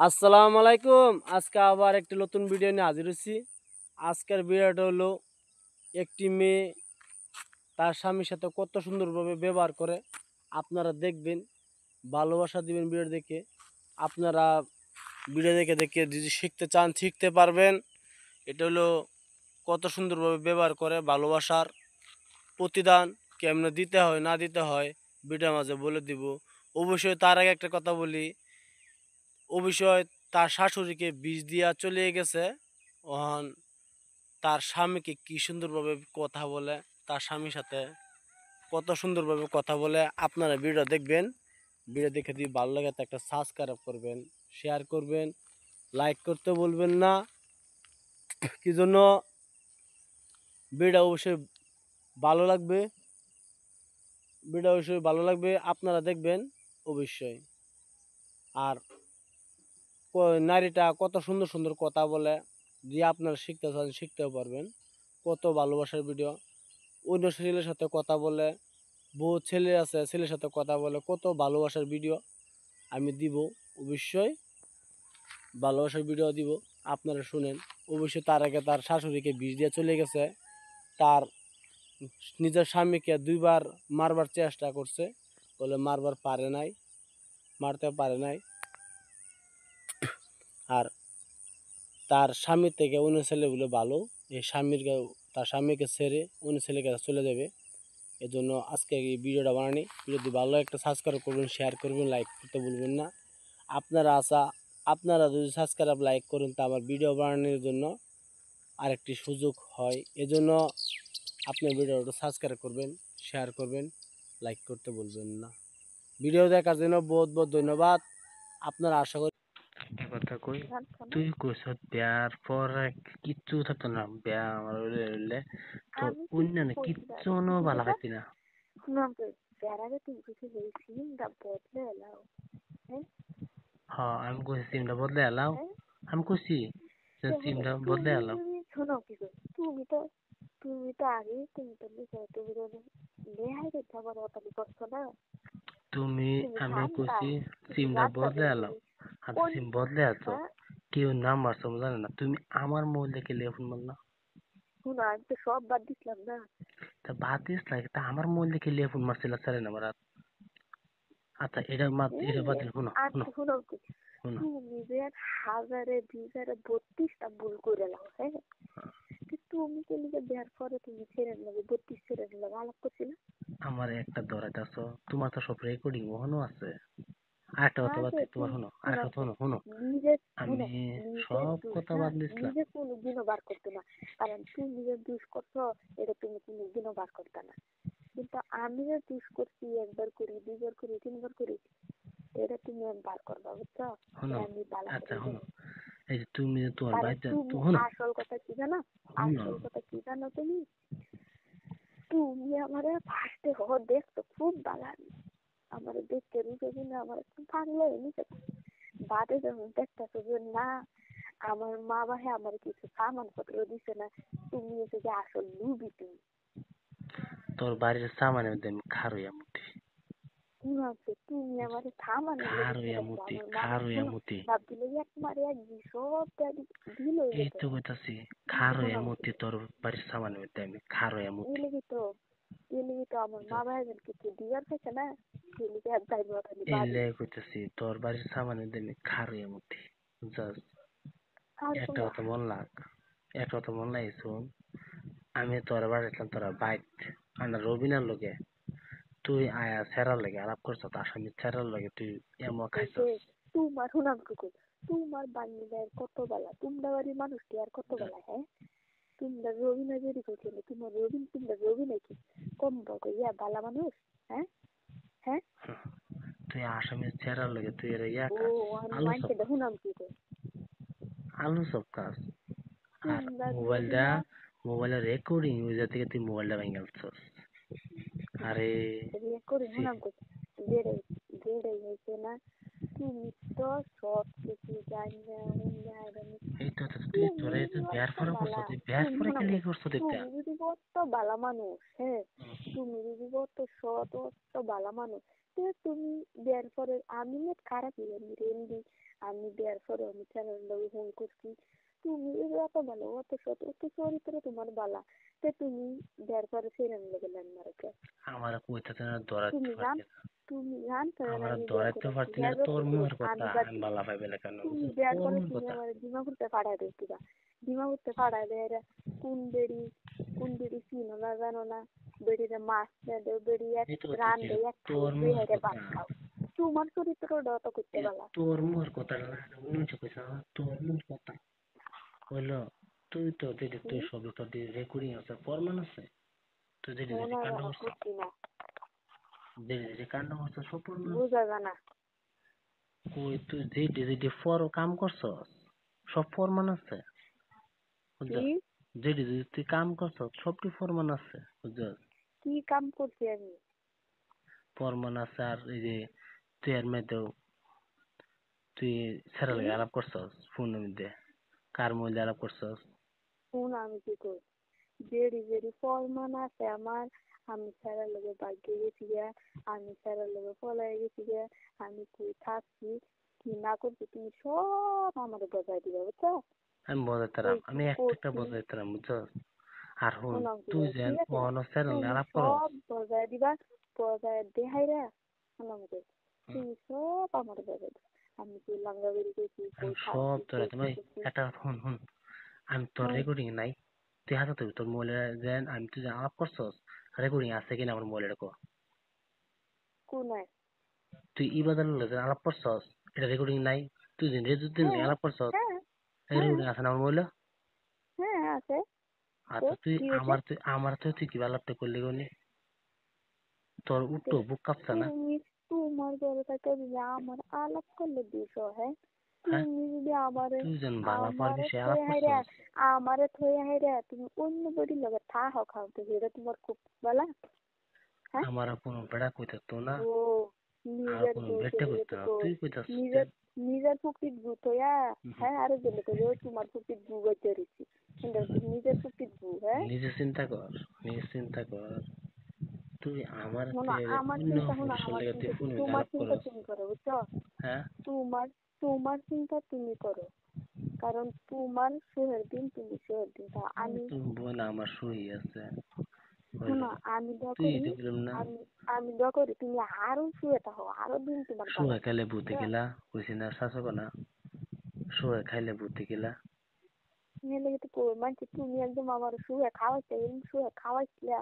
আসসালামু আলাইকুম। আজকে আবার একটি নতুন ভিডিও নিয়ে হাজির হয়েছি। আজকের ভিডিওটা হলো একটি মেয়ে তার স্বামীর সাথে কত সুন্দরভাবে ব্যবহার করে। আপনারা দেখবেন, ভালোবাসা দিবেন ভিডিও দেখে। আপনারা ভিডিও দেখে দেখে যদি শিখতে চান শিখতে পারবেন। এটা হলো কত সুন্দরভাবে ব্যবহার করে, ভালোবাসার প্রতিদান কেমনে দিতে হয় না দিতে হয় ভিডিওর মাঝে বলে দিব। অবশ্যই তার আগে একটা কথা বলি, অবশ্যই তার শাশুড়িকে বিষ দিয়া চলে গেছে। ওহন তার স্বামীকে কি সুন্দরভাবে কথা বলে, তার স্বামীর সাথে কত সুন্দরভাবে কথা বলে। আপনারা ভিডিও দেখবেন, ভিডিও দেখে যদি ভালো লাগে তো একটা সাবস্ক্রাইব করবেন, শেয়ার করবেন, লাইক করতে বলবেন না। কি জন্য ভিডিও অবশ্যই ভালো লাগবে, ভিডিও অবশ্যই ভালো লাগবে, আপনারা দেখবেন অবশ্যই। আর নারীটা কত সুন্দর সুন্দর কথা বলে, যে আপনারা শিখতে চান শিখতেও পারবেন। কত ভালোবাসার ভিডিও, অন্য ছেলের সাথে কথা বলে, বউ ছেলে আছে ছেলের সাথে কথা বলে, কত ভালোবাসার ভিডিও আমি দিব। অবশ্যই ভালোবাসার ভিডিও দিব, আপনারা শুনেন। অবশ্যই তার আগে তার শাশুড়িকে বিষ দিয়ে চলে গেছে। তার নিজের স্বামীকে দুইবার মারবার চেষ্টা করছে, বলে মারবার পারে নাই, মারতে পারে নাই। আর তার স্বামীর থেকে অন্য ছেলেগুলো ভালো, এই তার স্বামীকে ছেড়ে অন্য ছেলেকে চলে যাবে। এজন্য আজকে এই ভিডিওটা বানানি। যদি ভালো একটা সাবস্ক্রাইব করবেন, শেয়ার করবেন, লাইক করতে ভুলবেন না। আপনারা যদি সাবস্ক্রাইব লাইক করেন তা আমার ভিডিও বানানোর জন্য আরেকটি সুযোগ হয়। এজন্য আপনি ভিডিওটা সাবস্ক্রাইব করবেন, শেয়ার করবেন, লাইক করতে ভুলবেন না। ভিডিও দেখার জন্য বহুত বহুত ধন্যবাদ। আপনারা আশা করি কথা কই তুই কইস বিয়ার পর কিচ্ছু থাকতো না। বিয়া আমার হইলে তো আমি অন্যান্য কইছিলাম কিচ্ছু ভালো খাইতি না। শুনলাম তো বিয়ার আগে তুমি কিছু এই সিমটা বদলে এলাও। হ্যাঁ হ্যাঁ আমি কইছি সিমটা বদলে এলাও। হ্যাঁ আমি কইছি যে তাহলে সিমটা বদলে তুমি এলাও। তুমি শোনো কি করে তুমি তো আগে তুমি তো লেহাই রেখা বড় তালি করছো না। তুমি তুমি আমি ঠান্ডা কইছি তুমি সিমটা রাতটা বদলে বের এলাও। করি আর কোন সিম বদলে আছো, হ্যাঁ কেউ নাম্বার সব জানে না। তুমি আমার মোবাইল দেখে লেফোন মারলা। শুনো আমি তো সব বাদ দিছিলাম না। তা বাদ দিস লাগে, তা আমার মোবাইল দেখে লেফোন মারছিল স্যার নাম্বার। আচ্ছা এটা বাদ দিন। শুনো আর শুনো শুনো কি শুনো তুমি যে হাজারে 2032টা ভুল করে নাও। হ্যাঁ তুমি কে লিগে বিয়ার পরে তুমি ছেড়ে নেবে 32 ছেড়ে নেবে আলাপ করছিলে। আমার একটা ধরাইতেছ, তোমার তো সব রেকর্ডিং ওখানেও আছে। আরেকটা কথা বাদ আগে তোমার তুমি শোনো, আরেকটা শোনো কথা শোনো শোনো। নিজে আমি শোনো নিজের সব দোষ কথা না বাদ দিছিলাম। নিজে কোনোদিনও বার করতে না। কারণ তুমি নিজের দোষ করছো এটা তুমি কোনোদিনও বার করতে না। কিন্তু আমি যে দোষ করছি একবার করি দুইবার করি তিনবার করি এটা তুমি বার করবা বুঝছো। শোনো, আমি ভালো আচ্ছা করে শোনো, জানি। এই যে তুমি যে তোমার কারণ বাড়িতে তুমি শোনো আসল কথা কি জানো শোনো। আসল কথা কি জানো তুমি আমারে ফার্স্টে দেখছো খুব ভালো। আমার দেখতে রুখে দিলে আমার একটু ভালো নিতে বাদে যখন দেখতেছো যে না আমার মা বাহে আমার কিছু সামান পত্র দিছে না তুমি এসে যে আসল লুবি তুমি তোর বাড়ির সামানের মধ্যে আমি খার হইয়া মুতি। শুনো তুমি আমার থামানো খার লেগেছে হইয়া দেখো মুতি, আমার মা খার হইয়া শুনো মুতি। ভাব দিলে একবার একদিন সব দিল এই তো কইতাছি, খার হইয়া শোনো মুতি তোর বাড়ির সামানের মধ্যে আমি খার হইয়া এই মুতি। লেগে তো আমার মা বাহে কিছু দিবার পাইছে না এই লেগে আর যাইব খালি এই বাড়ি লেগে কইতাছি তোর বাড়ির সামানের মধ্যে আমি খার হইয়া মুতি। জাস্ট আর একটা শুনো কথা মন লাগ, একটা কথা মন লাগে শুন। আমি তোর বাড়িতে তোরা বাইক আনা রবিনার লগে তুই আয়া সেরার লাগে আলাপ করছ, তার সামনে সেরার লাগে তুই এমন এই যে খাইছস। তোমার শুনাম কুকুর তোমার বাঙিদার কত বেলা তোমরা বাড়ির মানুষটি আর কত বেলা হ্যাঁ তোমরা রবি দেরি করছিল তোমরা রবি নাকি কম বকো ইয়া বালা মানুষ হ্যাঁ হ্যাঁ তুই আসামের সেরার লাগে তুই এর ইয়া ও খাস, আমি আলু সব মাইকে খাস, শুনাম কি করে আলু সব খাস। আর তোমরা মোবাইলটা, রবিনা মোবাইলের রেকর্ডিং ওই যা থেকে তুই মোবাইলটা ভেঙে ফেলছস। আরে বিয়ে করে সি, শুনাম করছি বেড়ে বেড়ে হয়েছে না তুমি তো সব কিছু জানি না এই তো তুই তুমি তোরে তুই বিয়ার অত পরে করছ, বালা তুই বিয়ার তুমি পরে শোনাম খেলে কর করছ দেখতা। তুমি যদি অত বালা মানুষ হ্যাঁ তুমি যদি অত সৎ অত বালা মানুষ তুমি বিয়ার পরে আমি নেট খারাপ হইলাম রেন্দি আমি বিয়ার পরে আমি চ্যানেল লোক ফোন করছি তুমি এত ভালো অত সত অত চরিত্র তোমার বালা তে তুমি বিয়ার পরে চ্যানেল লোক লাইন মারকে আমার কইতে না ধরাতে তুমি জান পারছি না, তুমি জানতে না আমার আমি বিয়ার ধরাতে করে পারছি না, বিয়ার তোর মুখের কথা আমি আমি বালা পাইবে না কেন তুমি বুঝছো? বিয়ার তোর পরে মুখের তুমি কথা আমার দিমাগুড়তে ফাড়াই দিবা দিমাগুড়তে ফাড়াই দেয় কোন বেড়ি চিনো না জানো না বেড়িরে মাছ না দেও বেড়ি এক এই তো রান হচ্ছে দেয় এক খাও তোর দুই মুখের হাইরে কথা, ভাত খাও তোমার চরিত্রটা অত করতে পারলা তোর মুখের কথা না উনিশ কইছ তোর মুখের কথা হইলো তুই তো দিদি তুই সবই তো রেকর্ডিং আছে প্রমাণ আছে, তুই দিদি দিদি ওনার কাণ্ড আমার করছ, করছি না দিদি দিদি কাণ্ড করছ সব প্রমাণ আছে। বুঝা জানা কই তুই দিদি দিদি ফর কাম করছ সব প্রমাণ আছে বুঝছ, কি দিদি দিদি তুই কাম করছ সবটি প্রমাণ আছে বুঝছ, কি কাম করছি আমি প্রমাণ আছে। আর এই যে তুই এর মধ্যেও তুই ছেড়ে কি লাগে আলাপ করছস ফোনের মধ্যে কার মধ্যে আলাপ করছস, শুন আমি কি করি বেড়ি ফলমান আছে আমার আমি স্যারের লগে বাইকে গেছি গিয়া আমি স্যারের লগে পলাই গেছি গিয়া আমি কই থাকছি কি না করছি তুমি সব আমার বজায় দিবা বুঝছো আমি বোঝাইতারাম, কই কি আমি একটা একটা করছি বোঝাইতারাম বুঝছস। আর হুন শোনাম কি তুই বলে, যেন ঠিক আছে অন ছেড়ে তুমি আলাপ করস, সব বজায় দিবা বজায় দেহাইরা শোনাম কি তুমি সব আমার বজায় দিবা আমি কই লাঙ্গা বেরি গেছি আমি কই সব থাকছি তোরা কই কি তুমি করছি একটা হুন হুন আমি তোর হুম রেকর্ডিং নাই, তুই হাতে তুই তোর মোবাইলে যেন আমি তুই যে আলাপ করছস রেকর্ডিং আছে কিনা আমার মোবাইলে কো, কোনায় তুই ইবাদার লগে আলাপ করছস এটা রেকর্ডিং নাই, তুই যে রেজুদ্দিন হ্যাঁ আলাপ করছস হ্যাঁ এই হ্যাঁ রেকর্ডিং আছে না আমার মোবাইলে। হ্যাঁ আছে তো আচ্ছা তুই কি হয়েছে তুই কি আলাপটা করলি গনি, তোর উঠতো বুক কাঁপছে না? তুমি তোমার ঘরে থাকতে যদি আমার আলাপ করলে দিস হ্যাঁ হ্যাঁ তুমি যদি আমারে তুই যেন বালা পার আমারে বিষয়ে থয়ে আলাপ হাইরা করছস, আমারে থয়ে হাইরা তুমি অন্য বড়ির লগে থাহ খাও তো সেটা তোমার খুব বলা হ্যাঁ আমার কোনো বেড়া কইতে তো না, ও আর নিজের কোনো বউ বেটে চলে কইতে গেছে না, কই তুই কইতাছিস যে নিজের নিজের পুকুরির ভূত হইয়া হ্যাঁ আরো গেলে কই ও তোমার পুকুরির ভূ গইতে রইছি কিন্তু নিজের পুকুরির ভূ হ্যাঁ নিজে চিন্তা কর, নিজে চিন্তা কর, তুই আমার শোনো তুই আমার অন্য চিন্তা শোনো পুরুষের আমার লেগে তুই চিন্তা কি ফোন তোমার আলাপ চিন্তা করস। তুমি করো বুঝছো হ্যাঁ তোমার তোমার চিন্তা তুমি করো কারণ তোমার সুখের দিন তুমি সুখের দিন তা আমি তুই বোন আমার সই আছে শোনো হইলো, আমি দোয়া তুই করি দেখলাম না আমি আমি দোয়া করি তুমি আরো শুয়ে থাকো আরো দিন তোমার ভালো শুয়ে খাইলে ভূতে গেলা কইছি না শাসক না, শুয়ে খাইলে ভূতে গেলা মেয়ে লেগে তো কই মানছি তুমি একদম আমার শুয়ে খাওয়াইতে শুয়ে খাওয়াইছিলা